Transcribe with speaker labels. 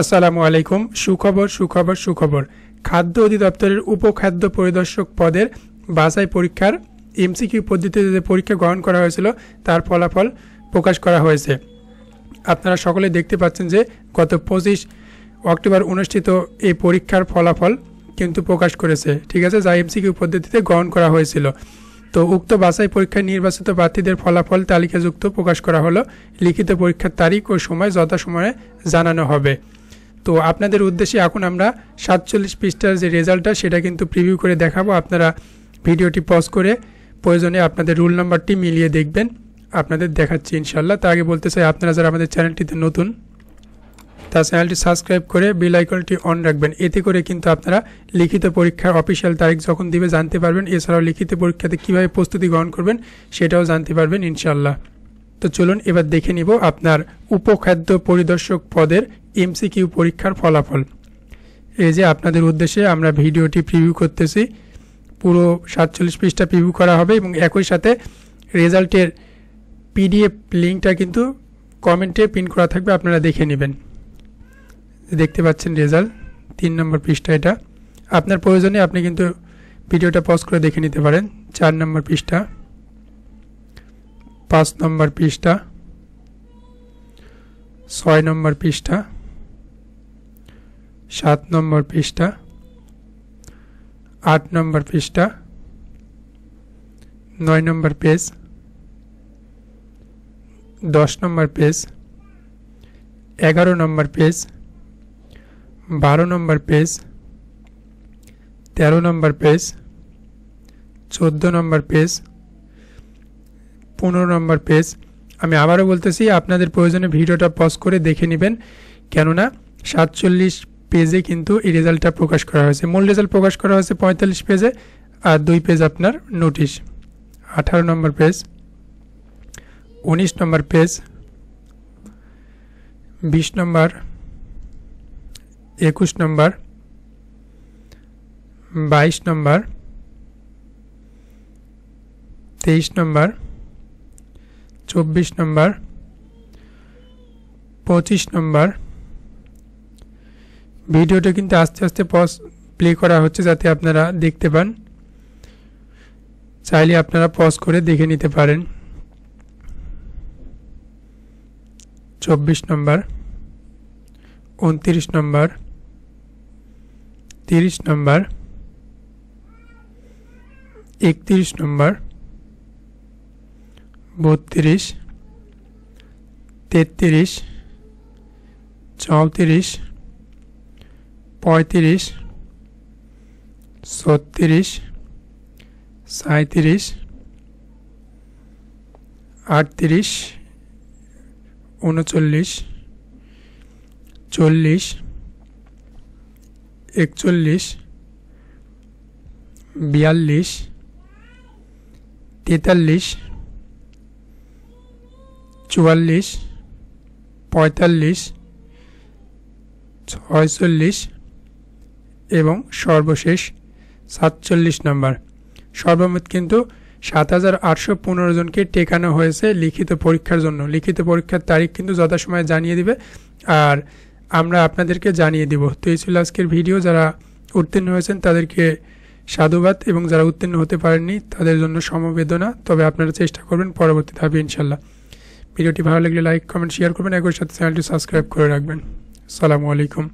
Speaker 1: আসসালামু আলাইকুম। সুখবর সুখবর সুখবর। খাদ্য অধিদপ্তরের উপখাদ্য পরিদর্শক পদের বাছাই পরীক্ষার এমসিকিউ পদ্ধতিতে যে পরীক্ষা গ্রহণ করা হয়েছিল তার ফলাফল প্রকাশ করা হয়েছে। আপনারা সকলে দেখতে পাচ্ছেন যে গত 25 অক্টোবর অনুষ্ঠিত এই পরীক্ষার ফলাফল কিন্তু প্রকাশ করেছে, ঠিক আছে, যা এমসিকিউ পদ্ধতিতে গ্রহণ করা হয়েছিল। তো উক্ত বাছাই পরীক্ষায় নির্বাচিত প্রার্থীদের ফলাফল তালিকাযুক্ত প্রকাশ করা হলো। লিখিত পরীক্ষার তারিখ ও সময় যথাসময়ে জানানো হবে। তো আপনাদের উদ্দেশ্যে এখন আমরা 47 পৃষ্ঠার যে রেজাল্টটা সেটা কিন্তু প্রিভিউ করে দেখাবো। আপনারা ভিডিওটি পজ করে প্রয়োজনে আপনাদের রোল নাম্বারটি মিলিয়ে দেখবেন। আপনাদের দেখাচ্ছি ইনশাল্লাহ। তার আগে বলতে চাই, আপনারা যারা আমাদের চ্যানেলটিতে নতুন তার চ্যানেলটি সাবস্ক্রাইব করে বেল আইকনটি অন রাখবেন। এতে করে কিন্তু আপনারা লিখিত পরীক্ষার অফিসিয়াল তারিখ যখন দিবে জানতে পারবেন। এছাড়াও লিখিত পরীক্ষাতে কীভাবে প্রস্তুতি গ্রহণ করবেন সেটাও জানতে পারবেন ইনশাল্লাহ। তো চলুন এবার দেখে নিব আপনার উপখাদ্য পরিদর্শক পদের এমসিকিউ পরীক্ষার ফলাফল। এই যে আপনাদের উদ্দেশ্যে আমরা ভিডিওটি প্রিভিউ করতেছি। পুরো 47 পৃষ্ঠা প্রিভিউ করা হবে এবং একই সাথে রেজাল্টের পিডিএফ লিঙ্কটা কিন্তু কমেন্টে পিন করা থাকবে, আপনারা দেখে নেবেন। দেখতে পাচ্ছেন রেজাল্ট 3 নম্বর পৃষ্ঠা। এটা আপনার প্রয়োজনে আপনি কিন্তু ভিডিওটা পজ করে দেখে নিতে পারেন। 4 নম্বর পৃষ্ঠা, 5 নম্বর পৃষ্ঠা, 6 নম্বর পৃষ্ঠা, 7 নম্বর পৃষ্ঠা, 8 নম্বর পৃষ্ঠা, 9 নম্বর পেজ, 10 নম্বর পেজ, 11 নম্বর পেজ, 12 নম্বর পেজ, 13 নম্বর পেজ, 14 নম্বর পেজ, 15 নম্বর পেজ। আমি আবারও বলতেছি, আপনাদের প্রয়োজনে ভিডিওটা পজ করে দেখে নেবেন, কেননা 47 পেজে কিন্তু এই রেজাল্টটা প্রকাশ করা হয়েছে। মূল রেজাল্ট প্রকাশ করা হয়েছে 45 পেজে, আর 2 পেজ আপনার নোটিশ। 18 নম্বর পেজ, 19 নম্বর পেজ, 20 নম্বর, 21 নম্বর, 22 নম্বর, 23 নম্বর, 24 নম্বর, 25 নম্বর। ভিডিওটা কিন্তু আস্তে আস্তে পজ প্লে করা হচ্ছে যাতে আপনারা দেখতে পান। চাইলে আপনারা পজ করে দেখে নিতে পারেন। 24 নম্বর, 29 নম্বর, 30 নম্বর, 31 নম্বর, 32, 33, 34, 35, 36, 37, 38, 39, 40, 41, 42, 43, 44, 45, 46 এবং সর্বশেষ 47 নম্বর। সর্বমোট কিন্তু 7815 জনকে টেকানো হয়েছে লিখিত পরীক্ষার জন্য। লিখিত পরীক্ষার তারিখ কিন্তু যথাসময়ে জানিয়ে দিবে, আর আমরা আপনাদেরকে জানিয়ে দিব। তো এই ছিল আজকের ভিডিও। যারা উত্তীর্ণ হয়েছেন তাদেরকে সাধুবাদ, এবং যারা উত্তীর্ণ হতে পারেননি তাদের জন্য সমবেদনা। তবে আপনারা চেষ্টা করবেন পরবর্তী ধাপে ইনশাল্লাহ। ভিডিওটি ভালো লাগলে লাইক, কমেন্ট, শেয়ার করবেন। একই সাথে চ্যানেলটি সাবস্ক্রাইব করে রাখবেন। আসসালামু আলাইকুম।